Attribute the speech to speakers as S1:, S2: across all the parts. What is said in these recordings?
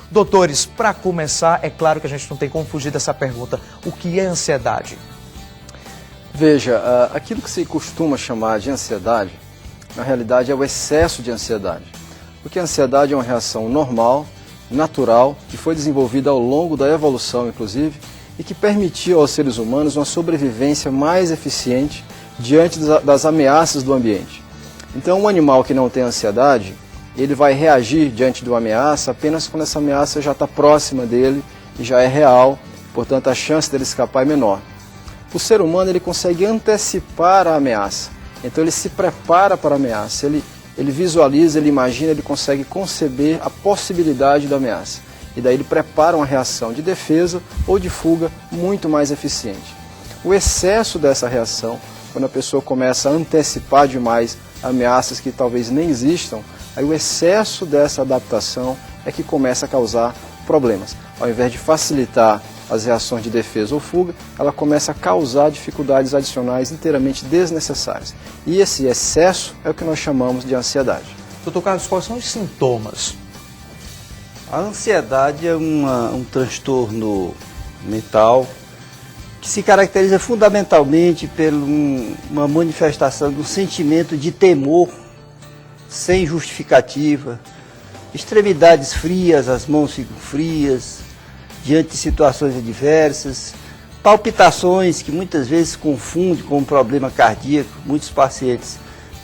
S1: Doutores, para começar, é claro que a gente não tem como fugir dessa pergunta. O que é ansiedade?
S2: Veja, aquilo que se costuma chamar de ansiedade, na realidade é o excesso de ansiedade. Porque a ansiedade é uma reação normal, natural, que foi desenvolvida ao longo da evolução, inclusive, e que permitiu aos seres humanos uma sobrevivência mais eficiente diante das ameaças do ambiente. Então, um animal que não tem ansiedade, ele vai reagir diante de uma ameaça apenas quando essa ameaça já está próxima dele e já é real, portanto a chance dele escapar é menor. O ser humano ele consegue antecipar a ameaça, então ele se prepara para a ameaça, ele visualiza, ele imagina, ele consegue conceber a possibilidade da ameaça. E daí ele prepara uma reação de defesa ou de fuga muito mais eficiente. O excesso dessa reação, quando a pessoa começa a antecipar demais ameaças que talvez nem existam, aí o excesso dessa adaptação é que começa a causar problemas. Ao invés de facilitar as reações de defesa ou fuga, ela começa a causar dificuldades adicionais inteiramente desnecessárias. E esse excesso é o que nós chamamos de ansiedade.
S1: Doutor Carlos, quais são os sintomas?
S3: A ansiedade é um transtorno mental que se caracteriza fundamentalmente por uma manifestação de um sentimento de temor sem justificativa, extremidades frias, as mãos ficam frias, diante de situações adversas, palpitações que muitas vezes se confundem com um problema cardíaco. Muitos pacientes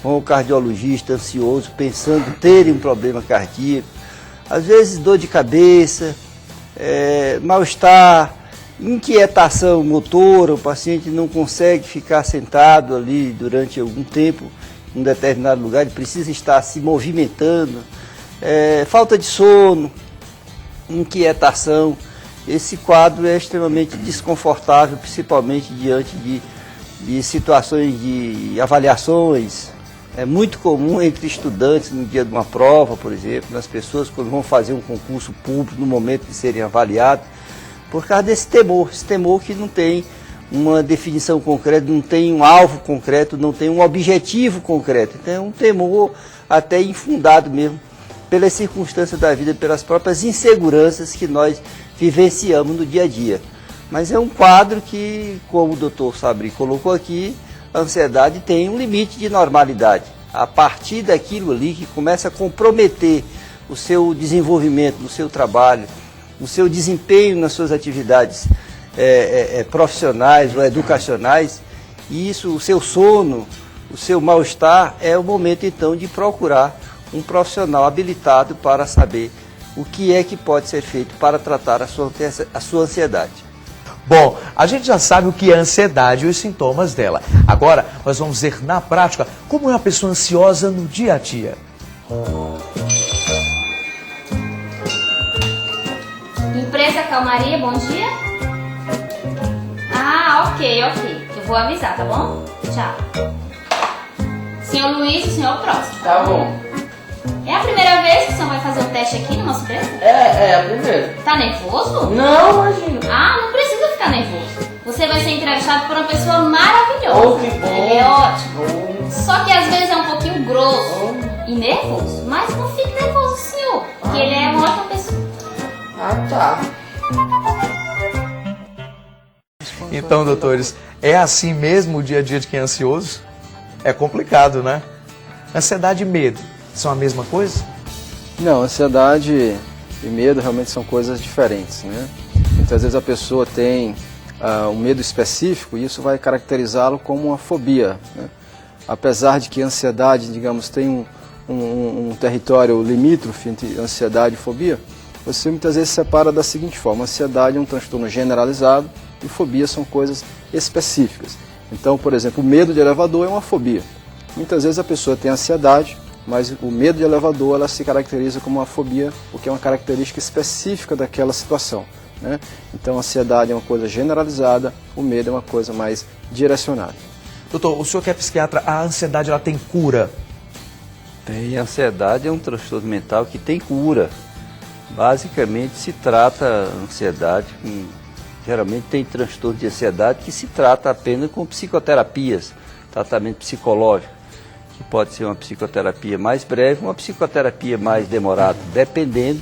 S3: vão ao cardiologista ansioso pensando terem um problema cardíaco, às vezes dor de cabeça, mal-estar, inquietação motora, o paciente não consegue ficar sentado ali durante algum tempo em um determinado lugar, ele precisa estar se movimentando, falta de sono, inquietação. Esse quadro é extremamente desconfortável, principalmente diante de situações de avaliações. É muito comum entre estudantes no dia de uma prova, por exemplo, nas pessoas quando vão fazer um concurso público no momento de serem avaliados, por causa desse temor, esse temor que não tem uma definição concreta, não tem um alvo concreto, não tem um objetivo concreto. Então é um temor até infundado mesmo, pelas circunstâncias da vida, pelas próprias inseguranças que nós vivenciamos no dia a dia. Mas é um quadro que, como o doutor Sabri colocou aqui, a ansiedade tem um limite de normalidade. A partir daquilo ali que começa a comprometer o seu desenvolvimento no seu trabalho, o seu desempenho nas suas atividades profissionais ou educacionais, e isso, o seu sono, o seu mal-estar, é o momento então de procurar um profissional habilitado para saber o que é que pode ser feito para tratar a sua ansiedade.
S1: Bom, a gente já sabe o que é ansiedade e os sintomas dela. Agora, nós vamos ver na prática como é uma pessoa ansiosa no dia a dia.
S4: Empresa Calmaria, bom dia. Ah, ok. Eu vou avisar, tá bom? Tchau. Senhor Luiz, o senhor próximo.
S5: Tá bom.
S4: É a primeira vez que o senhor vai fazer um teste aqui na nossa empresa?
S5: É a primeira.
S4: Tá nervoso?
S5: Não, imagina.
S4: Ah, não precisa ficar nervoso. Você vai ser entrevistado por uma pessoa maravilhosa.
S5: Oh, que bom.
S4: Ele é ótimo.
S5: Oh.
S4: Só que às vezes é um pouquinho grosso e nervoso. Mas não fique nervoso, senhor. Porque ele é uma ótima pessoa.
S5: Ah, tá.
S1: Então, doutores, é assim mesmo o dia a dia de quem é ansioso? É complicado, né? Ansiedade e medo são a mesma coisa?
S2: Não, ansiedade e medo realmente são coisas diferentes, né? Muitas vezes a pessoa tem um medo específico e isso vai caracterizá-lo como uma fobia, né? Apesar de que a ansiedade, digamos, tem um território limítrofe entre ansiedade e fobia, você muitas vezes separa da seguinte forma: ansiedade é um transtorno generalizado e fobia são coisas específicas. Então, por exemplo, o medo de elevador é uma fobia. Muitas vezes a pessoa tem ansiedade, mas o medo de elevador ela se caracteriza como uma fobia, porque é uma característica específica daquela situação, né? Então a ansiedade é uma coisa generalizada, o medo é uma coisa mais direcionada.
S1: Doutor, o senhor que é psiquiatra, a ansiedade ela tem cura?
S3: Tem. A ansiedade é um transtorno mental que tem cura. Basicamente se trata a ansiedade, geralmente tem transtorno de ansiedade que se trata apenas com psicoterapias, tratamento psicológico, que pode ser uma psicoterapia mais breve, uma psicoterapia mais demorada, dependendo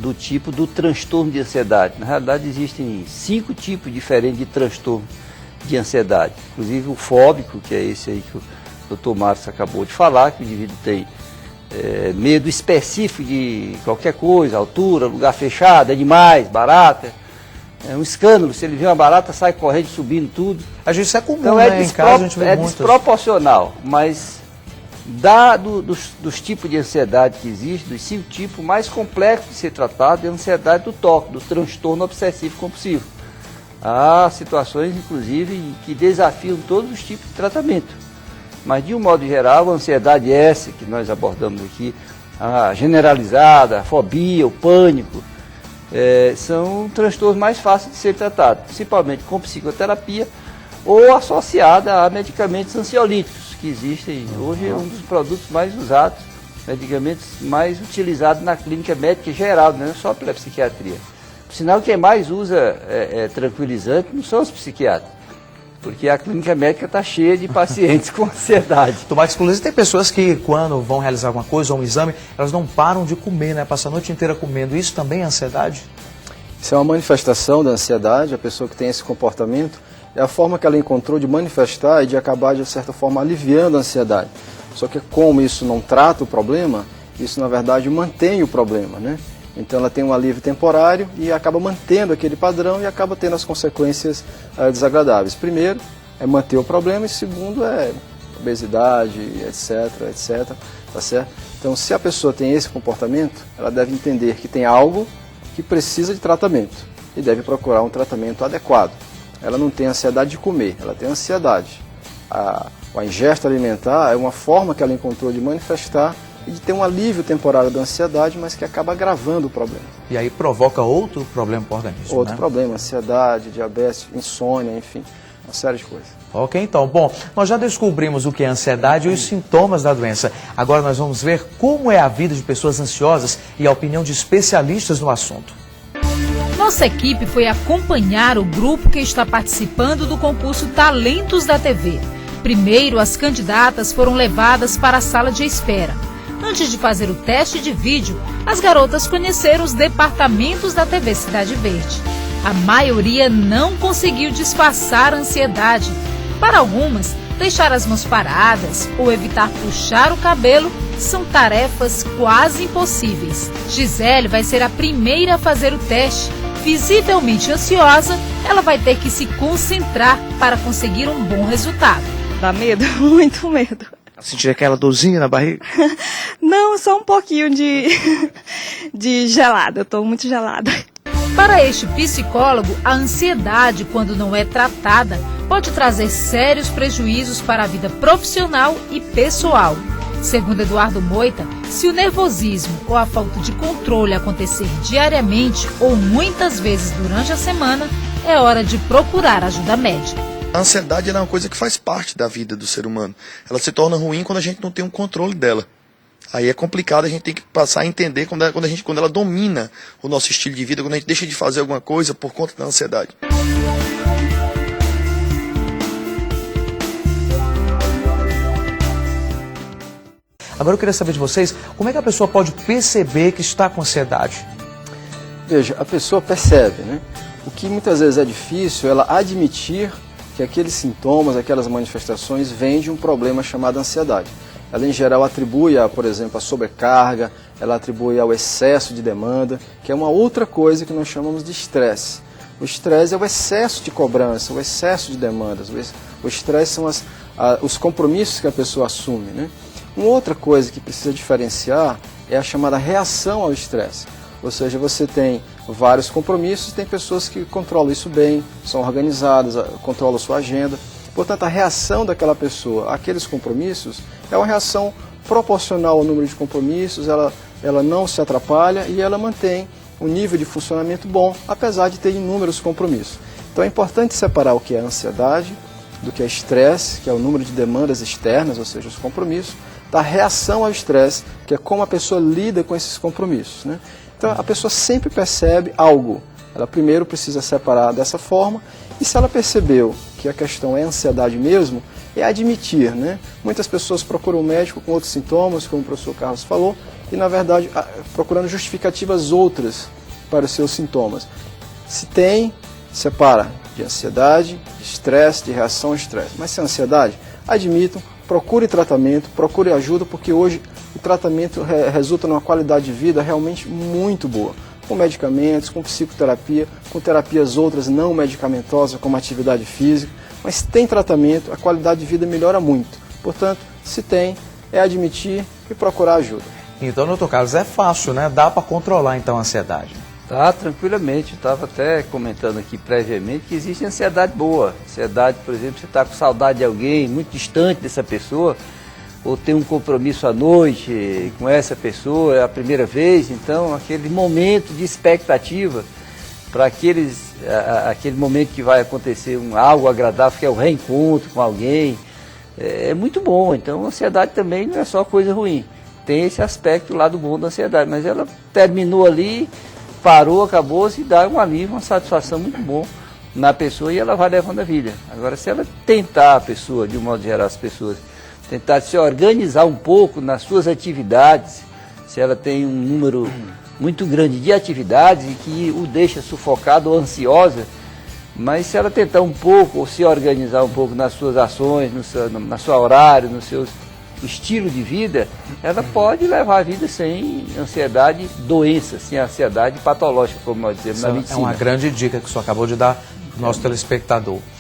S3: do tipo do transtorno de ansiedade. Na realidade, existem 5 tipos diferentes de transtorno de ansiedade. Inclusive o fóbico, que é esse aí que o Dr. Marcos acabou de falar, que o indivíduo tem medo específico de qualquer coisa, altura, lugar fechado, animais, barata. É um escândalo, se ele vê uma barata, sai correndo, subindo tudo.
S1: A gente, isso é comum,
S3: Então
S1: né? Em casa a gente vê muitas.
S3: desproporcional, mas dos tipos de ansiedade que existem, dos 5 tipos, o mais complexo de ser tratado é a ansiedade do TOC, do transtorno obsessivo compulsivo. Há situações, inclusive, que desafiam todos os tipos de tratamento. Mas, de um modo geral, a ansiedade essa que nós abordamos aqui, a generalizada, a fobia, o pânico, são transtornos mais fáceis de ser tratados, principalmente com psicoterapia ou associada a medicamentos ansiolíticos, que existem hoje, é um dos produtos mais usados, medicamentos mais utilizados na clínica médica geral, não é só pela psiquiatria. Por sinal, quem mais usa tranquilizante não são os psiquiatras, porque a clínica médica está cheia de pacientes com ansiedade.
S1: Tomate, inclusive, tem pessoas que, quando vão realizar alguma coisa, ou um exame, elas não param de comer, né? Passam a noite inteira comendo. Isso também é ansiedade?
S2: Isso é uma manifestação da ansiedade. A pessoa que tem esse comportamento é a forma que ela encontrou de manifestar e de acabar, de certa forma, aliviando a ansiedade. Só que como isso não trata o problema, isso, na verdade, mantém o problema, né? Então ela tem um alívio temporário e acaba mantendo aquele padrão e acaba tendo as consequências desagradáveis. Primeiro é manter o problema e segundo é obesidade, etc. Tá certo? Então, se a pessoa tem esse comportamento, ela deve entender que tem algo que precisa de tratamento e deve procurar um tratamento adequado. Ela não tem ansiedade de comer, ela tem ansiedade. A ingesta alimentar é uma forma que ela encontrou de manifestar e de ter um alívio temporário da ansiedade, mas que acaba agravando o problema.
S1: E aí provoca outro problema para o organismo,
S2: Outro
S1: né?
S2: problema, ansiedade, diabetes, insônia, enfim, uma série de coisas.
S1: Ok, então. Bom, nós já descobrimos o que é ansiedade e os sintomas da doença. Agora nós vamos ver como é a vida de pessoas ansiosas e a opinião de especialistas no assunto.
S6: Nossa equipe foi acompanhar o grupo que está participando do concurso Talentos da TV. Primeiro, as candidatas foram levadas para a sala de espera. Antes de fazer o teste de vídeo, as garotas conheceram os departamentos da TV Cidade Verde. A maioria não conseguiu disfarçar a ansiedade. Para algumas, deixar as mãos paradas ou evitar puxar o cabelo são tarefas quase impossíveis. Gisele vai ser a primeira a fazer o teste. Visivelmente ansiosa, ela vai ter que se concentrar para conseguir um bom resultado.
S7: Dá medo? Muito medo.
S1: Sentir aquela dorzinha na barriga?
S7: Não, só um pouquinho de gelada. Eu estou muito gelada.
S6: Para este psicólogo, a ansiedade, quando não é tratada, pode trazer sérios prejuízos para a vida profissional e pessoal. Segundo Eduardo Moita, se o nervosismo ou a falta de controle acontecer diariamente ou muitas vezes durante a semana, é hora de procurar ajuda médica.
S8: A ansiedade é uma coisa que faz parte da vida do ser humano. Ela se torna ruim quando a gente não tem um controle dela. Aí é complicado, a gente tem que passar a entender quando ela domina o nosso estilo de vida, quando a gente deixa de fazer alguma coisa por conta da ansiedade.
S1: Agora eu queria saber de vocês, como é que a pessoa pode perceber que está com ansiedade?
S2: Veja, a pessoa percebe, né? O que muitas vezes é difícil é ela admitir que aqueles sintomas, aquelas manifestações vêm de um problema chamado ansiedade. Ela, em geral, atribui, por exemplo, a sobrecarga, ela atribui ao excesso de demanda, que é uma outra coisa que nós chamamos de estresse. O estresse é o excesso de cobrança, o excesso de demandas. O estresse são os compromissos que a pessoa assume, né? Uma outra coisa que precisa diferenciar é a chamada reação ao estresse. Ou seja, você tem vários compromissos, tem pessoas que controlam isso bem, são organizadas, controlam sua agenda. Portanto, a reação daquela pessoa àqueles compromissos é uma reação proporcional ao número de compromissos, ela não se atrapalha e ela mantém um nível de funcionamento bom, apesar de ter inúmeros compromissos. Então é importante separar o que é ansiedade do que é estresse, que é o número de demandas externas, ou seja, os compromissos, da reação ao estresse, que é como a pessoa lida com esses compromissos, né? Então a pessoa sempre percebe algo. Ela primeiro precisa separar dessa forma e se ela percebeu que a questão é ansiedade mesmo, é admitir, né? Muitas pessoas procuram um médico com outros sintomas, como o professor Carlos falou, e na verdade procurando justificativas outras para os seus sintomas. Se tem, separa de ansiedade, de estresse, de reação ao estresse. Mas se é ansiedade, admitam, procure tratamento, procure ajuda, porque hoje o tratamento resulta numa qualidade de vida realmente muito boa. Com medicamentos, com psicoterapia, com terapias outras não medicamentosas, como atividade física. Mas tem tratamento, a qualidade de vida melhora muito. Portanto, se tem, é admitir e procurar ajuda.
S1: Então, doutor Carlos, é fácil, né? Dá para controlar então a ansiedade.
S3: Tá, tranquilamente. Eu estava até comentando aqui previamente que existe ansiedade boa. Ansiedade, por exemplo, você está com saudade de alguém, muito distante dessa pessoa, ou tem um compromisso à noite com essa pessoa, é a primeira vez, então aquele momento de expectativa para aquele momento que vai acontecer algo agradável, que é o reencontro com alguém, é muito bom. Então a ansiedade também não é só coisa ruim, tem esse aspecto lá do bom da ansiedade, mas ela terminou ali, parou, acabou-se e dá um alívio, uma satisfação muito bom na pessoa e ela vai levando a vida. Agora, se ela tentar, a pessoa, de um modo geral, as pessoas, tentar se organizar um pouco nas suas atividades, se ela tem um número muito grande de atividades e que o deixa sufocado ou ansiosa, mas se ela tentar um pouco, ou se organizar um pouco nas suas ações, no seu horário, no seu estilo de vida, ela pode levar a vida sem ansiedade, doença, sem ansiedade patológica, como nós dizemos na medicina.
S1: É uma grande dica que o senhor acabou de dar ao nosso telespectador.